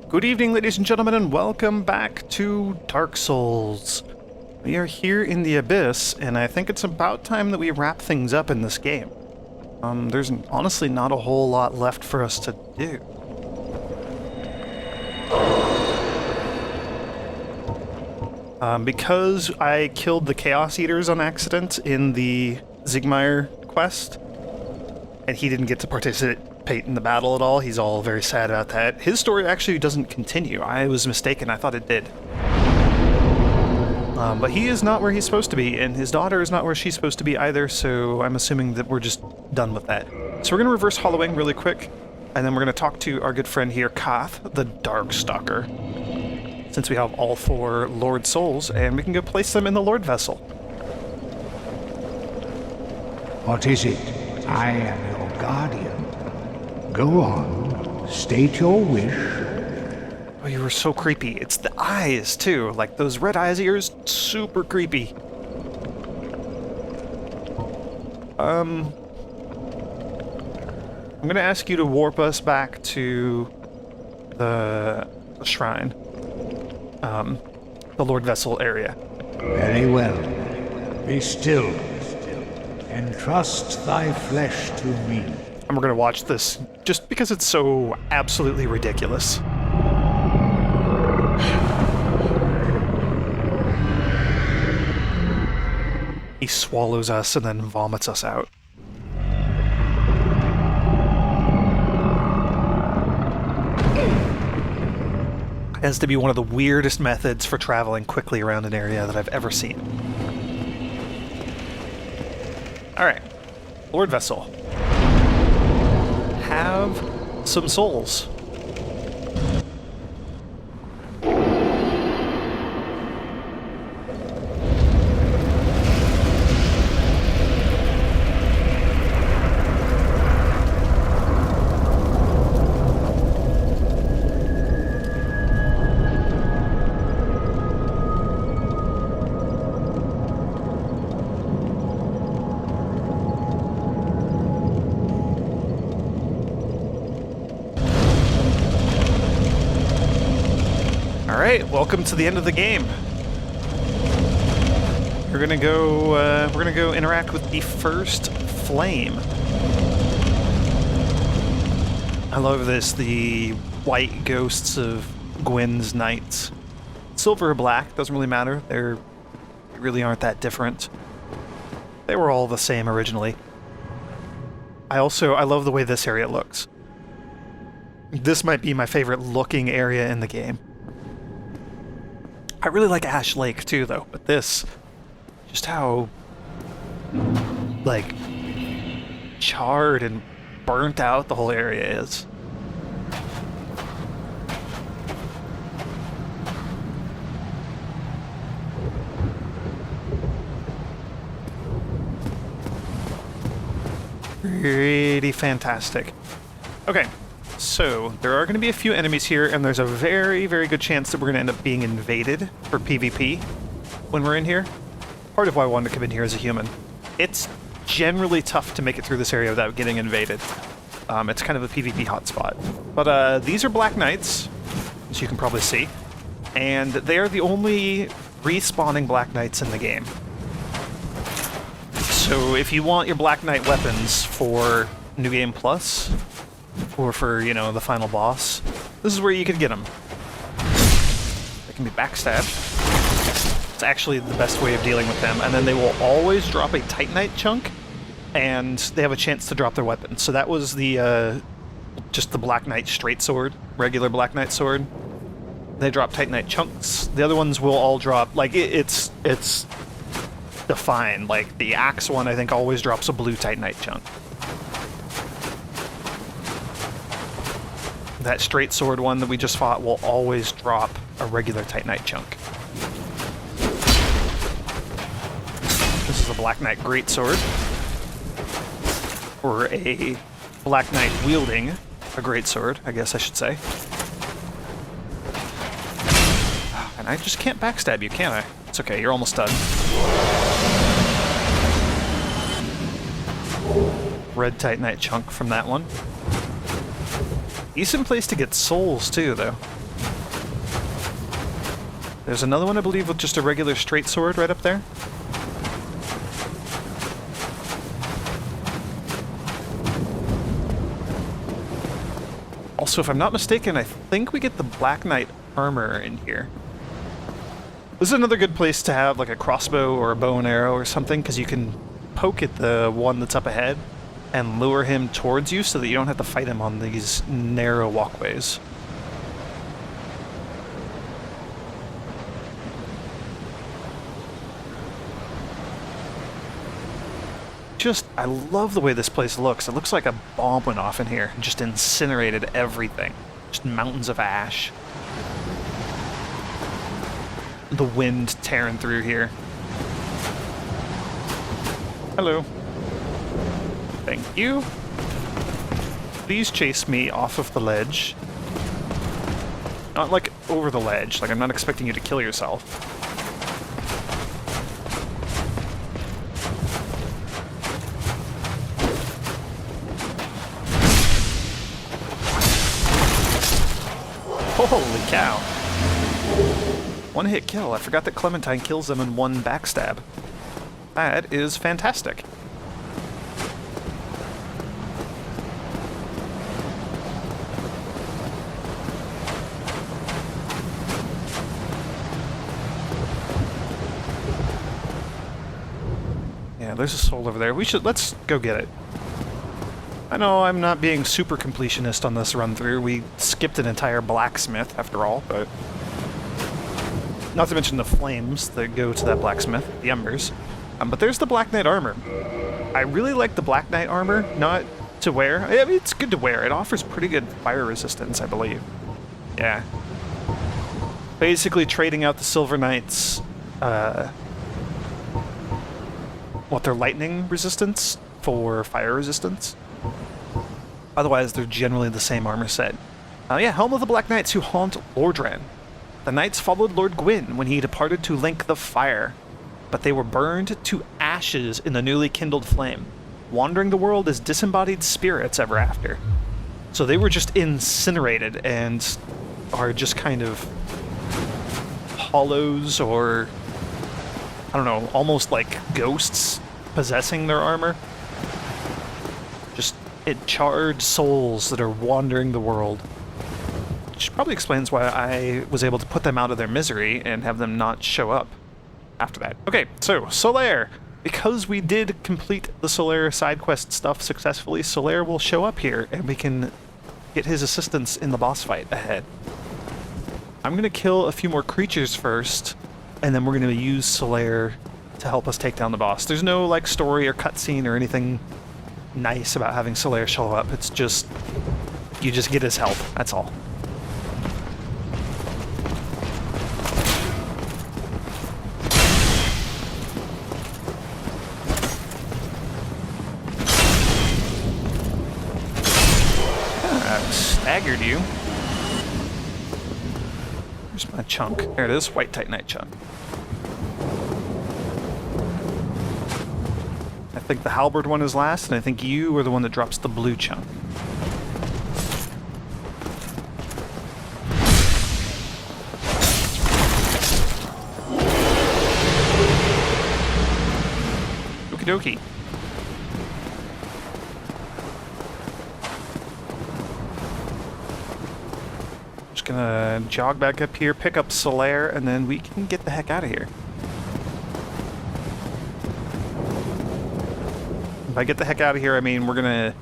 Good evening, ladies and gentlemen, and welcome back to Dark Souls. We are here in the Abyss, and I think it's about time that we wrap things up in this game. There's honestly not a whole lot left for us to do. Because I killed the Chaos Eaters on accident in the Zigmire quest, and he didn't get to participate in the battle at all. He's all very sad about that. His story actually doesn't continue. I was mistaken. I thought it did. But he is not where he's supposed to be, and his daughter is not where she's supposed to be either, so I'm assuming that we're just done with that. So we're going to reverse hollowing really quick, and then we're going to talk to our good friend here, Koth, the Darkstalker, since we have all 4 Lord Souls, and we can go place them in the Lord Vessel. What is it? I am your guardian. Go on, state your wish. Oh, you were so creepy. It's the eyes, too. Like, those red eyes of yours, super creepy. I'm gonna ask you to warp us back to the shrine. The Lord Vessel area. Very well. Be still. Entrust thy flesh to me. And we're gonna watch this just because it's so absolutely ridiculous. He swallows us and then vomits us out. Has to be one of the weirdest methods for traveling quickly around an area that I've ever seen. Alright, Lord Vessel. Have some souls. Alright, welcome to the end of the game. We're gonna go interact with the first flame. I love this, the white ghosts of Gwyn's knights. Silver or black, doesn't really matter. They really aren't that different. They were all the same originally. I love the way this area looks. This might be my favorite looking area in the game. I really like Ash Lake too, though, but this, just how, like, charred and burnt out the whole area is. Pretty fantastic. Okay. So, there are going to be a few enemies here, and there's a very, very good chance that we're going to end up being invaded for PvP when we're in here. Part of why I wanted to come in here as a human. It's generally tough to make it through this area without getting invaded. It's kind of a PvP hotspot. But these are Black Knights, as you can probably see, and they are the only respawning Black Knights in the game. So if you want your Black Knight weapons for New Game Plus, or for, you know, the final boss, this is where you can get them. They can be backstabbed. It's actually the best way of dealing with them. And then they will always drop a Titanite chunk, and they have a chance to drop their weapon. So that was the, just the Black Knight straight sword, regular Black Knight sword. They drop Titanite chunks. The other ones will all drop, like, it's defined. Like, the axe one, I think, always drops a blue Titanite chunk. That straight sword one that we just fought will always drop a regular Titanite chunk. This is a Black Knight greatsword. Or a Black Knight wielding a greatsword, I guess I should say. And I just can't backstab you, can I? It's okay, you're almost done. Red Titanite chunk from that one. Decent place to get souls, too, though. There's another one, I believe, with just a regular straight sword right up there. Also, if I'm not mistaken, I think we get the Black Knight armor in here. This is another good place to have like a crossbow or a bow and arrow or something, because you can poke at the one that's up ahead and lure him towards you so that you don't have to fight him on these narrow walkways. I love the way this place looks. It looks like a bomb went off in here and just incinerated everything. Just mountains of ash. The wind tearing through here. Hello. Thank you. Please chase me off of the ledge. Not like over the ledge, like I'm not expecting you to kill yourself. Holy cow. One hit kill. I forgot that Clementine kills them in one backstab. That is fantastic. Yeah, there's a soul over there. Let's go get it. I know I'm not being super completionist on this run through. We skipped an entire blacksmith after all, but not to mention the flames that go to that blacksmith, the embers. But there's the Black Knight armor. I really like the Black Knight armor, not to wear. I mean, it's good to wear. It offers pretty good fire resistance, I believe. Yeah. Basically trading out the Silver Knights, their lightning resistance for fire resistance. Otherwise, they're generally the same armor set. Yeah, Helm of the Black Knights who haunt Lordran. The knights followed Lord Gwyn when he departed to Link the Fire, but they were burned to ashes in the newly kindled flame, wandering the world as disembodied spirits ever after. So they were just incinerated and are just kind of hollows, or I don't know, almost like ghosts possessing their armor. Just charred souls that are wandering the world. Which probably explains why I was able to put them out of their misery and have them not show up after that. Okay, so Solaire. Because we did complete the Solaire side quest stuff successfully, Solaire will show up here and we can get his assistance in the boss fight ahead. I'm going to kill a few more creatures first, and then we're going to use Solaire to help us take down the boss. There's no like story or cutscene or anything nice about having Solaire show up. It's just, you just get his help, that's all. Staggered you. Where's my chunk? There it is, White Titanite chunk. I think the halberd one is last, and I think you are the one that drops the blue chunk. Okie dokie. Just gonna jog back up here, pick up Solaire, and then we can get the heck out of here. If I get the heck out of here, I mean we're gonna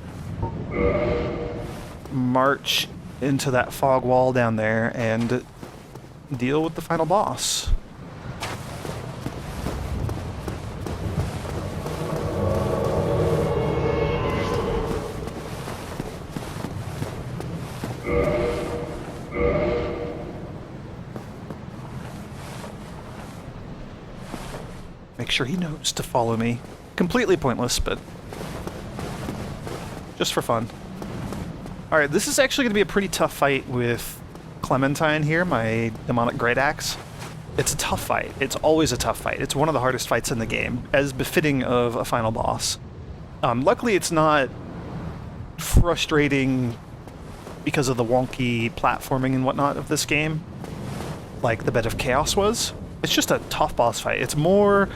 march into that fog wall down there and deal with the final boss. Make sure he knows to follow me. Completely pointless, but just for fun. Alright, this is actually going to be a pretty tough fight with Clementine here, my demonic great axe. It's a tough fight. It's always a tough fight. It's one of the hardest fights in the game, as befitting of a final boss. Luckily, it's not frustrating because of the wonky platforming and whatnot of this game. like the Bed of Chaos was. It's just a tough boss fight. It's more...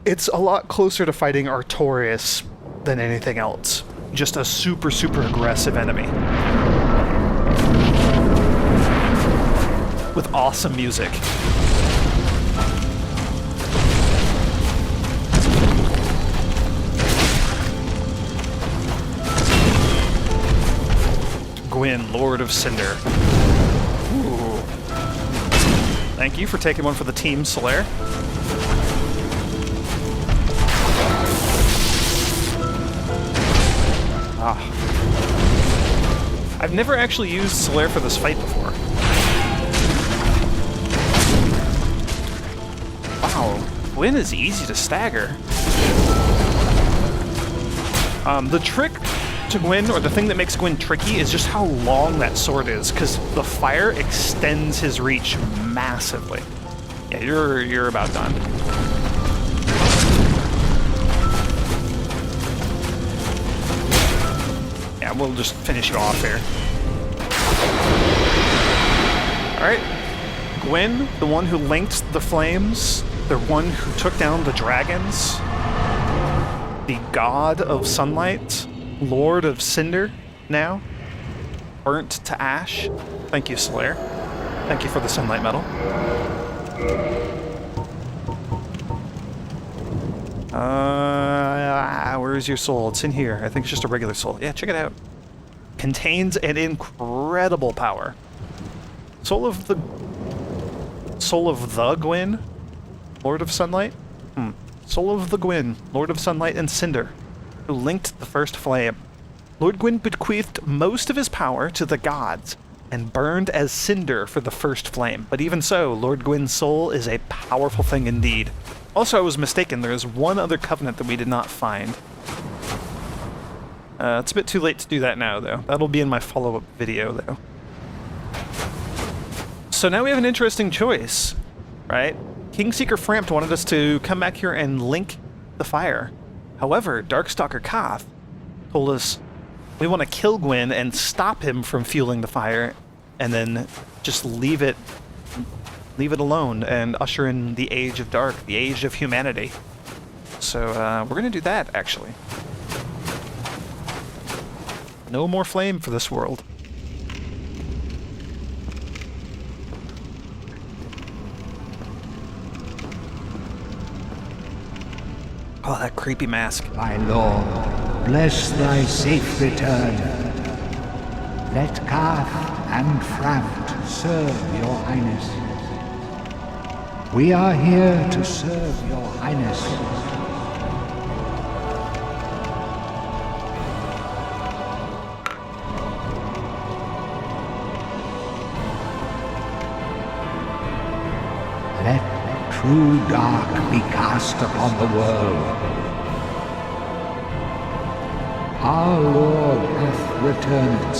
It's a lot closer to fighting Artorias than anything else. Just a super, super aggressive enemy. With awesome music. Gwyn, Lord of Cinder. Ooh. Thank you for taking one for the team, Solaire. I've never actually used Solaire for this fight before. Wow, Gwyn is easy to stagger. The trick to Gwyn, or the thing that makes Gwyn tricky, is just how long that sword is, because the fire extends his reach massively. Yeah, you're about done. Yeah, we'll just finish you off here. Alright. Gwyn, the one who linked the flames, the one who took down the dragons, the god of sunlight, Lord of Cinder now, burnt to ash. Thank you, Solaire. Thank you for the sunlight medal. Where's your soul? It's in here. I think it's just a regular soul. Yeah, check it out. Contains an incredible power. Soul of the Gwyn, Lord of Sunlight? Soul of the Gwyn, Lord of Sunlight and Cinder, who linked the first flame. Lord Gwyn bequeathed most of his power to the gods and burned as cinder for the first flame. But even so, Lord Gwyn's soul is a powerful thing indeed. Also, I was mistaken. There is one other covenant that we did not find. It's a bit too late to do that now, though. That'll be in my follow-up video, though. So now we have an interesting choice, right? Kingseeker Frampt wanted us to come back here and link the fire. However, Darkstalker Koth told us we want to kill Gwyn and stop him from fueling the fire, and then just leave it alone and usher in the Age of Dark, the Age of Humanity. So we're going to do that, actually. No more flame for this world. Oh, that creepy mask. My lord, bless thy safe return. Let Koth and Frampt serve your highness. We are here to serve your highness. Let true dark be cast upon the world. Our Lord hath returned.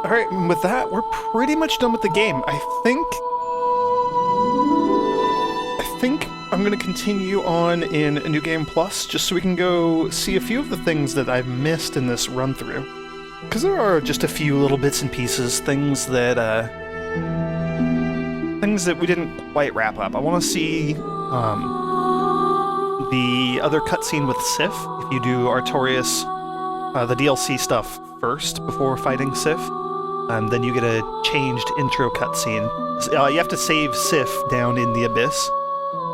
Alright, and with that, we're pretty much done with the game. I think I'm going to continue on in New Game Plus, just so we can go see a few of the things that I've missed in this run-through. Because there are just a few little bits and pieces, things that we didn't quite wrap up. I want to see the other cutscene with Sif, if you do Artorias, the DLC stuff first before fighting Sif. Then you get a changed intro cutscene. You have to save Sif down in the Abyss.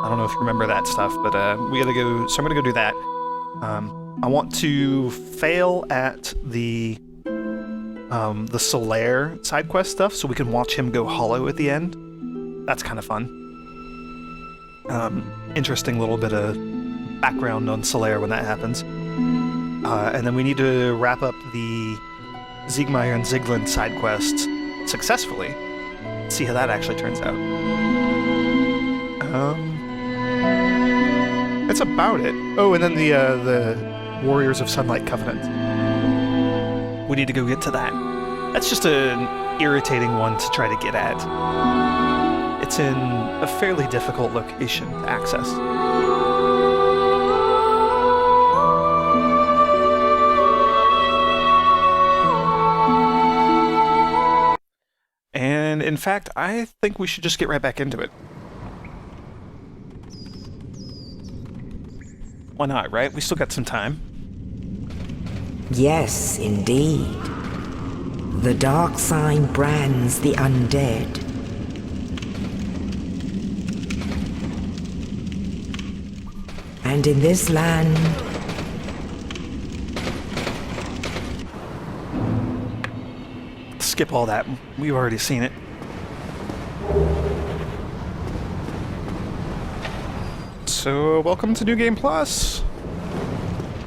I don't know if you remember that stuff, but we gotta go. So I'm gonna go do that. I want to fail at the Solaire side quest stuff, so we can watch him go hollow at the end. That's kind of fun. Interesting little bit of background on Solaire when that happens. And then we need to wrap up the Siegmeyer and Zigland side quests successfully. see how that actually turns out. That's about it. Oh, and then the Warriors of Sunlight Covenant. We need to go get to that. That's just an irritating one to try to get at. It's in a fairly difficult location to access. And in fact, I think we should just get right back into it. Why not, right? We still got some time. Yes, indeed. The dark sign brands the undead. And in this land, Skip all that. We've already seen it. So, welcome to New Game Plus.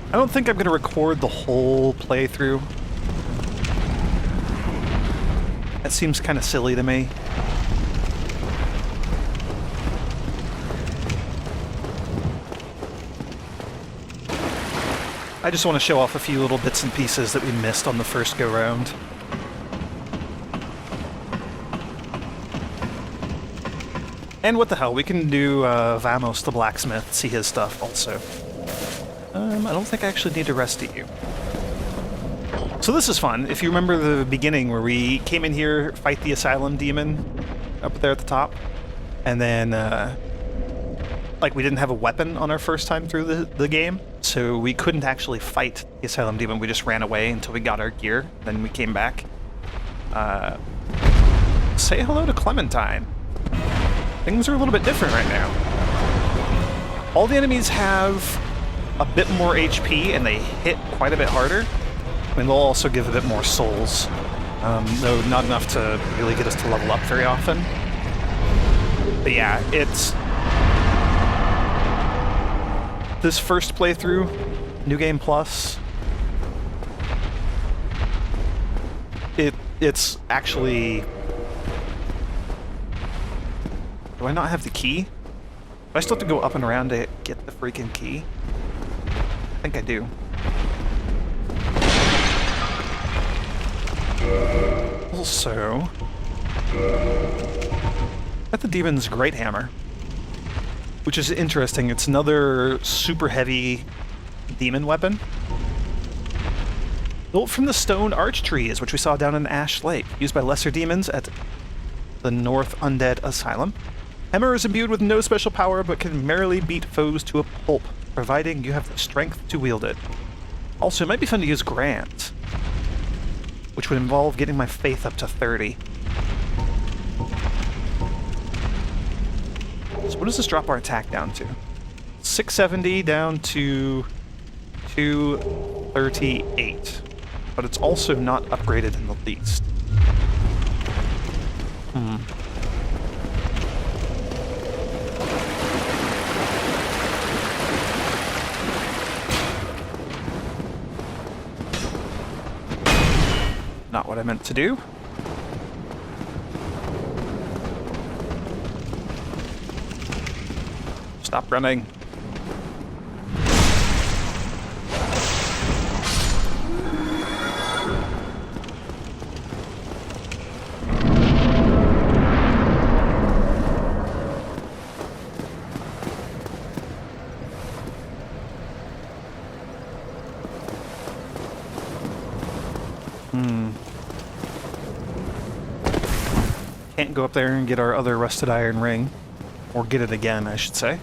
I don't think I'm going to record the whole playthrough. That seems kind of silly to me. I just want to show off a few little bits and pieces that we missed on the first go-round. And what the hell, we can do Vamos the blacksmith, see his stuff also. I don't think I actually need to rest at you. So this is fun. If you remember the beginning where we came in here, fight the Asylum Demon up there at the top, and then, like, we didn't have a weapon on our first time through the game, so we couldn't actually fight the Asylum Demon. We just ran away until we got our gear, then we came back. Say hello to Clementine. Things are a little bit different right now. All the enemies have a bit more HP, and they hit quite a bit harder. I mean, they'll also give a bit more souls, though not enough to really get us to level up very often. But yeah, it's... This first playthrough, New Game Plus, it's actually... Do I not have the key? Do I still have to go up and around to get the freaking key? I think I do. Also, at the Demon's Great Hammer, which is interesting. It's another super heavy demon weapon. Built from the stone arch trees, which we saw down in Ash Lake, used by lesser demons at the North Undead Asylum. Hammer is imbued with no special power, but can merrily beat foes to a pulp, providing you have the strength to wield it. Also, it might be fun to use Grant, which would involve getting my faith up to 30. So what does this drop our attack down to? 670 down to 238. But it's also not upgraded in the least. Not what I meant to do. Stop running. Can't go up there and get our other rusted iron ring. Or get it again, I should say.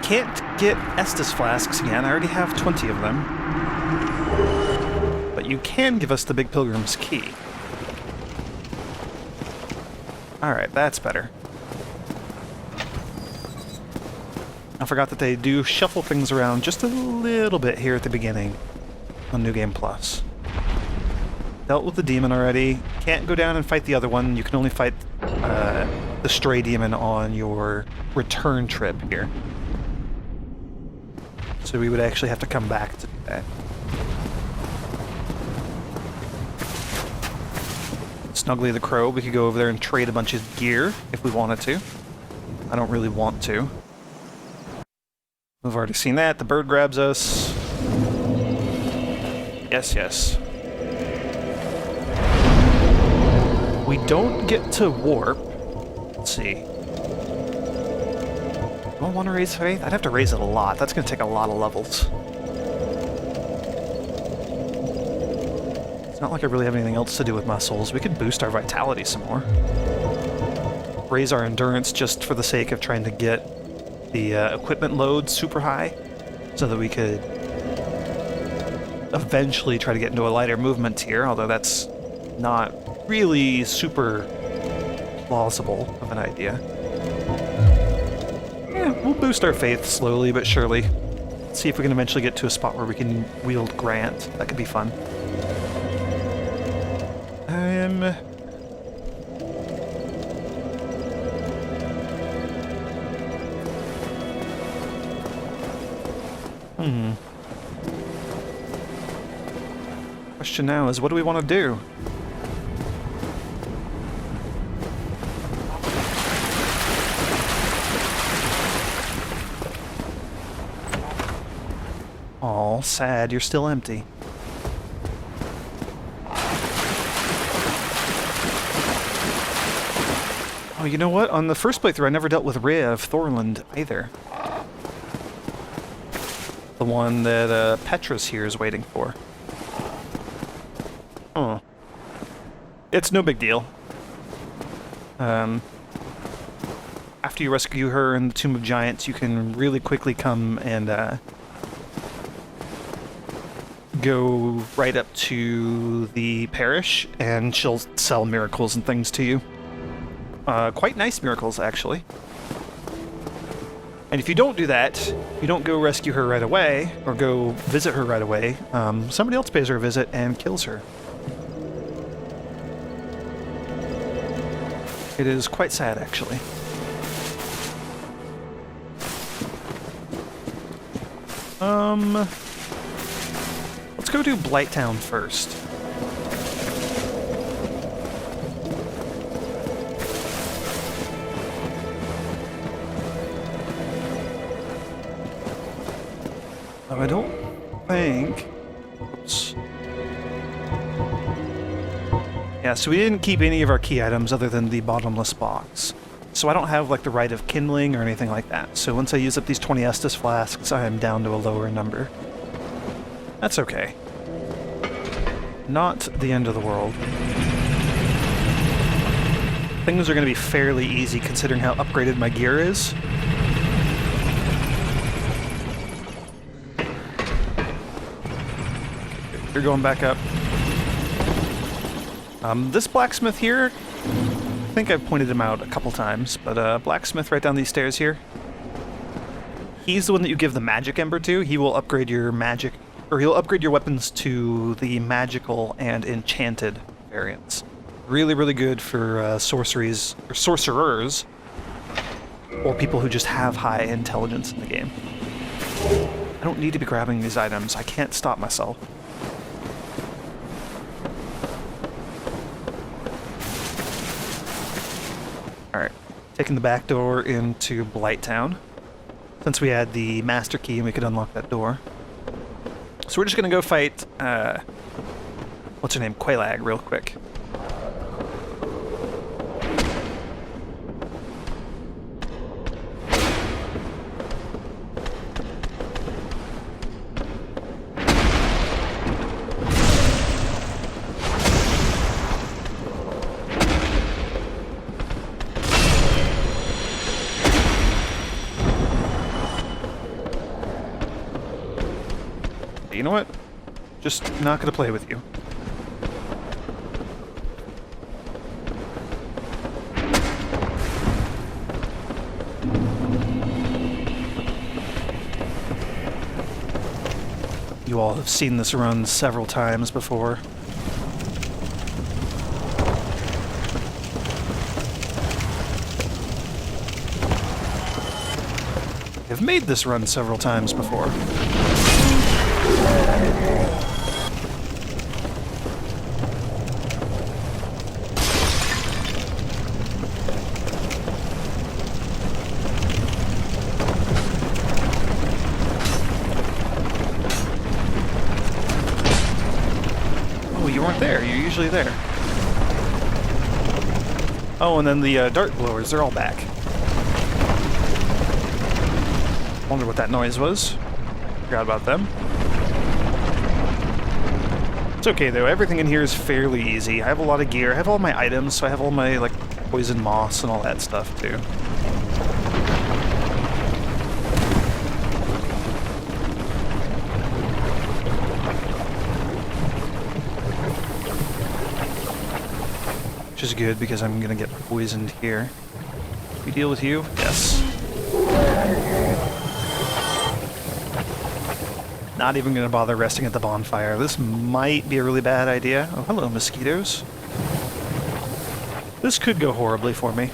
Can't get Estus flasks again. I already have 20 of them. But you can give us the Big Pilgrim's Key. Alright, that's better. I forgot that they do shuffle things around just a little bit here at the beginning on New Game Plus. Dealt with the demon already. Can't go down and fight the other one. You can only fight the stray demon on your return trip here. So we would actually have to come back to do that. Snuggly the Crow, we could go over there and trade a bunch of gear if we wanted to. I don't really want to. We've already seen that. The bird grabs us. Yes, yes. We don't get to warp. Let's see. Do I want to raise faith? I'd have to raise it a lot. That's going to take a lot of levels. It's not like I really have anything else to do with my souls. We could boost our vitality some more. Raise our endurance just for the sake of trying to get the equipment load super high so that we could eventually try to get into a lighter movement tier, although that's not really super plausible of an idea. Yeah, we'll boost our faith slowly but surely. See if we can eventually get to a spot where we can wield Grant. That could be fun. Question now is, what do we want to do? Aw, sad, you're still empty. Oh, you know what? On the first playthrough, I never dealt with Rhea of Thorland either. The one that Petrus here is waiting for. Oh. It's no big deal. After you rescue her in the Tomb of Giants, you can really quickly come and go right up to the parish, and she'll sell miracles and things to you. Quite nice miracles, actually. And if you don't do that, you don't go rescue her right away, or go visit her right away, somebody else pays her a visit and kills her. It is quite sad, actually. Let's go do Blighttown first. I don't think... Oops. Yeah, so we didn't keep any of our key items other than the bottomless box. So I don't have, like, the right of kindling or anything like that. So once I use up these 20 Estus flasks, I am down to a lower number. That's okay. Not the end of the world. Things are going to be fairly easy considering how upgraded my gear is. You're going back up. This blacksmith here, I think I've pointed him out a couple times, but blacksmith right down these stairs here. He's the one that you give the magic ember to. He will upgrade your magic, or he'll upgrade your weapons to the magical and enchanted variants. Really, really good for sorceries, or sorcerers, or people who just have high intelligence in the game. I don't need to be grabbing these items. I can't stop myself. Alright, taking the back door into Blighttown. Since we had the master key and we could unlock that door. So we're just gonna go fight, what's her name? Quelaag, real quick. You know what? Just not gonna play with you. You all have seen this run several times before. I've made this run several times before. Oh, you weren't there. You're usually there. Oh, and then the dart blowers, they're all back. Wonder what that noise was. Forgot about them. It's okay though, everything in here is fairly easy. I have a lot of gear, I have all my items, so I have all my, like, poison moss and all that stuff too. Which is good because I'm gonna get poisoned here. We deal with you? Yes. Not even gonna bother resting at the bonfire. This might be a really bad idea. Oh, hello, mosquitoes. This could go horribly for me.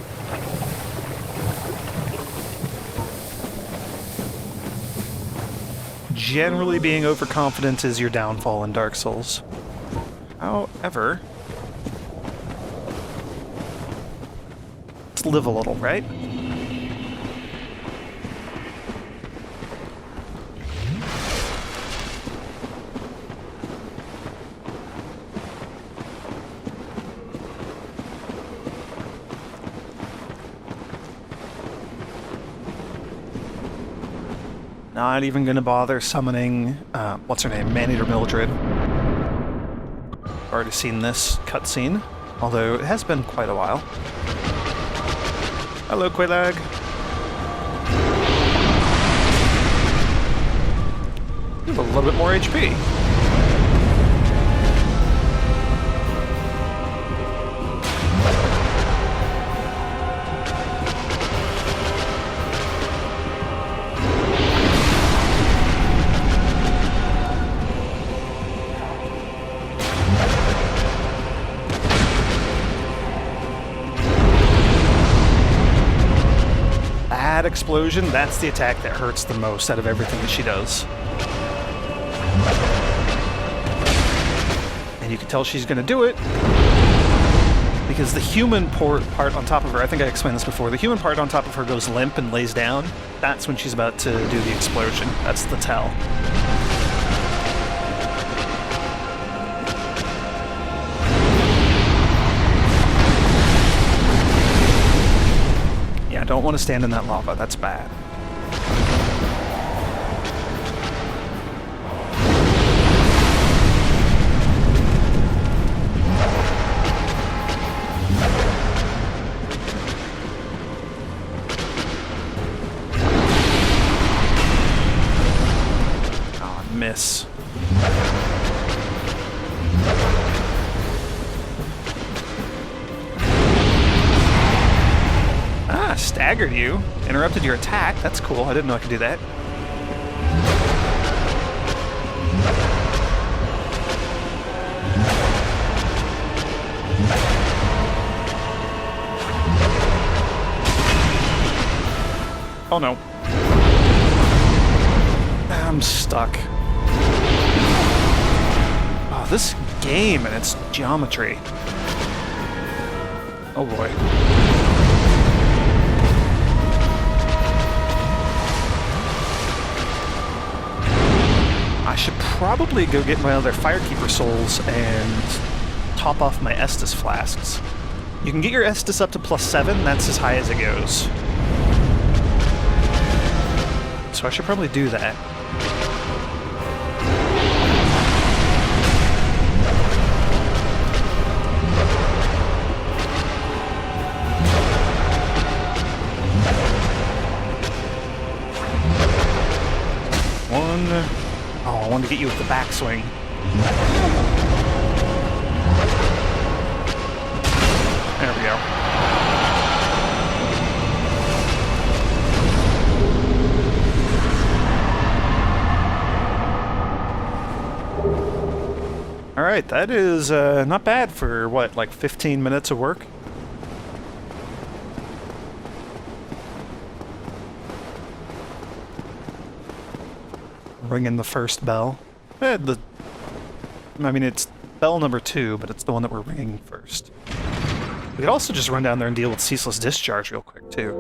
Generally, being overconfident is your downfall in Dark Souls. However, let's live a little, right? Not even gonna bother summoning, what's her name, Maneater Mildred. Already seen this cutscene, although it has been quite a while. Hello, Quelaag. You have a little bit more HP. That explosion, that's the attack that hurts the most out of everything that she does. And you can tell she's gonna do it because the human part on top of her, I think I explained this before, the human part on top of her goes limp and lays down. That's when she's about to do the explosion. That's the tell. I don't want to stand in that lava, that's bad. Oh, miss. Staggered you. Interrupted your attack. That's cool. I didn't know I could do that. Oh no. I'm stuck. Oh, this game and its geometry. Oh boy. I should probably go get my other Firekeeper souls and top off my Estus flasks. You can get your Estus up to +7, that's as high as it goes. So I should probably do that. Oh, I wanted to get you with the backswing. There we go. Alright, that is not bad for, what, like 15 minutes of work? ringing the first bell. I mean, it's bell number 2, but it's the one that we're ringing first. We could also just run down there and deal with Ceaseless Discharge real quick, too.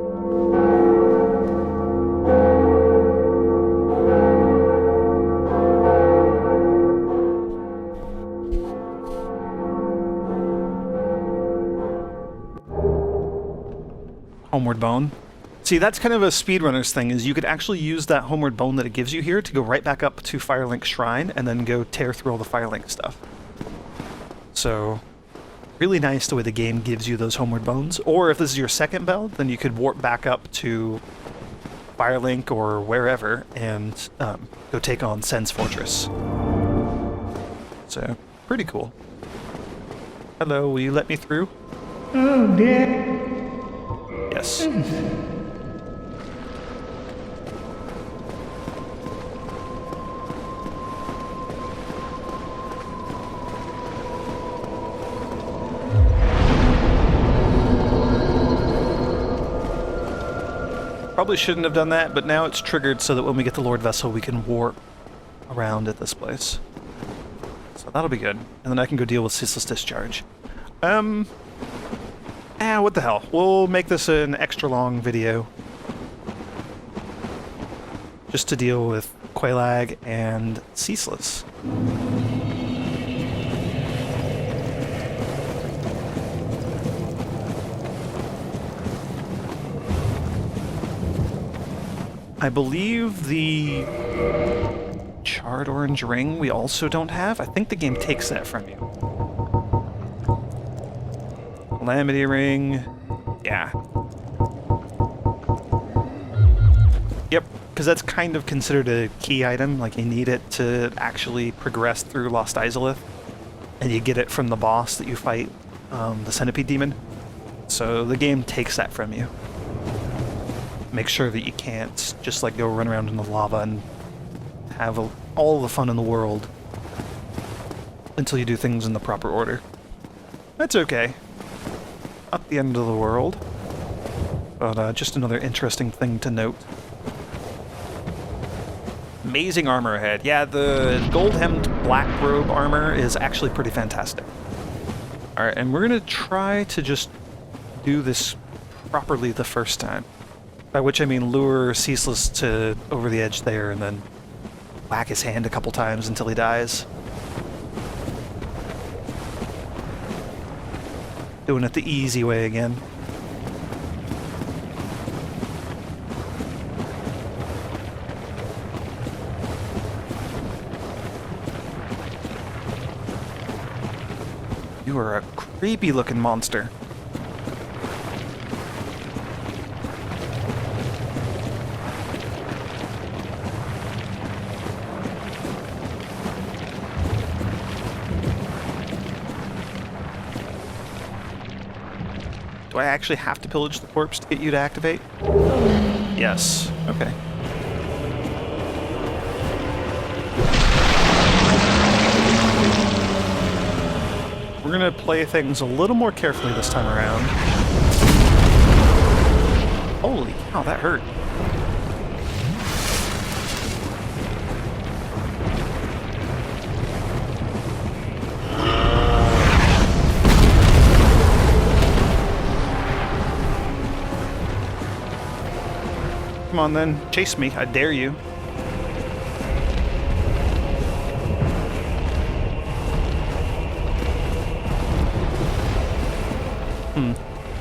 Homeward Bone. See, that's kind of a speedrunner's thing, is you could actually use that Homeward Bone that it gives you here to go right back up to Firelink Shrine and then go tear through all the Firelink stuff. So, really nice the way the game gives you those Homeward Bones. Or if this is your second bell, then you could warp back up to Firelink or wherever and go take on Sen's Fortress. So, pretty cool. Hello, will you let me through? Oh, dear. Yes. Probably shouldn't have done that, but now it's triggered so that when we get the Lord Vessel, we can warp around at this place. So that'll be good. And then I can go deal with Ceaseless Discharge. What the hell. We'll make this an extra long video. Just to deal with Quelaag and Ceaseless. I believe the Charred Orange Ring we also don't have. I think the game takes that from you. Calamity Ring. Yeah. Yep, because that's kind of considered a key item. Like, you need it to actually progress through Lost Izalith. And you get it from the boss that you fight, the Centipede Demon. So the game takes that from you. Make sure that you can't just like go run around in the lava and have all the fun in the world until you do things in the proper order. That's okay. Not the end of the world, but just another interesting thing to note. Amazing armor ahead. Yeah, the gold-hemmed black robe armor is actually pretty fantastic. Alright, and we're gonna try to just do this properly the first time. By which I mean lure Ceaseless to over the edge there and then whack his hand a couple times until he dies. Doing it the easy way again. You are a creepy looking monster. Do I actually have to pillage the corpse to get you to activate? Yes. Okay. We're gonna play things a little more carefully this time around. Holy cow, that hurt. Come on then, chase me, I dare you.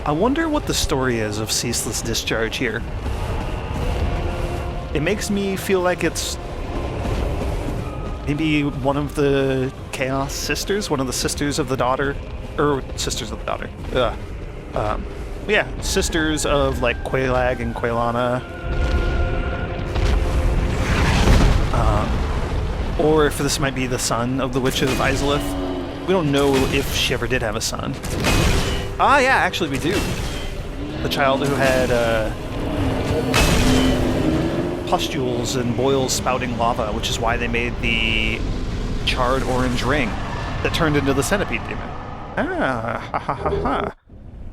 I wonder what the story is of Ceaseless Discharge here. It makes me feel like it's maybe one of the Chaos Sisters, one of the Sisters of the Daughter, or Sisters of the Daughter. Yeah, sisters of like Quelaag and Quelana. Or if this might be the son of the Witch of Izalith. We don't know if she ever did have a son. Ah, yeah, actually we do. The child who had pustules and boils spouting lava, which is why they made the Charred Orange Ring that turned into the Centipede Demon. Ah, ha ha ha ha.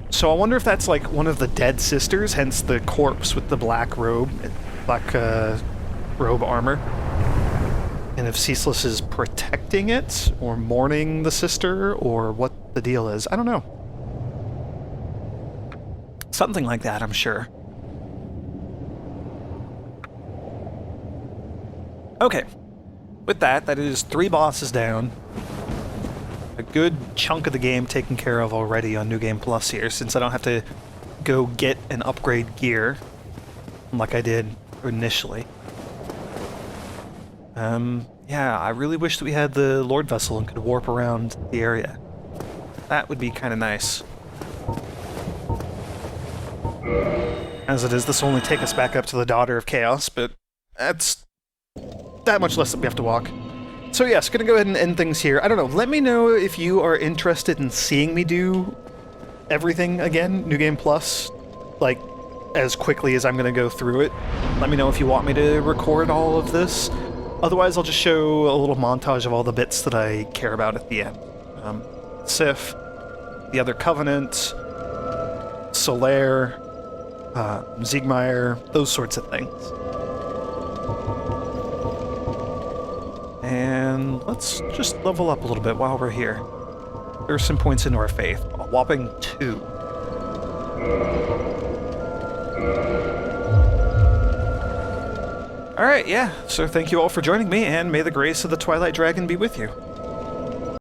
So I wonder if that's like one of the dead sisters, hence the corpse with the black robe armor. And if Ceaseless is protecting it, or mourning the sister, or what the deal is. I don't know. Something like that, I'm sure. Okay. With that, that is 3 bosses down. A good chunk of the game taken care of already on New Game Plus here, since I don't have to go get and upgrade gear like I did initially. Yeah, I really wish that we had the Lord Vessel and could warp around the area. That would be kind of nice. As it is, this will only take us back up to the Daughter of Chaos, but that's that much less that we have to walk. So yes, gonna go ahead and end things here. I don't know, let me know if you are interested in seeing me do everything again, New Game Plus, like, as quickly as I'm gonna go through it. Let me know if you want me to record all of this. Otherwise, I'll just show a little montage of all the bits that I care about at the end. Sif, the Other Covenant, Solaire, Siegmeyer, those sorts of things. And let's just level up a little bit while we're here. There are some points into our faith. A whopping 2. Alright, yeah, so thank you all for joining me, and may the grace of the Twilight Dragon be with you.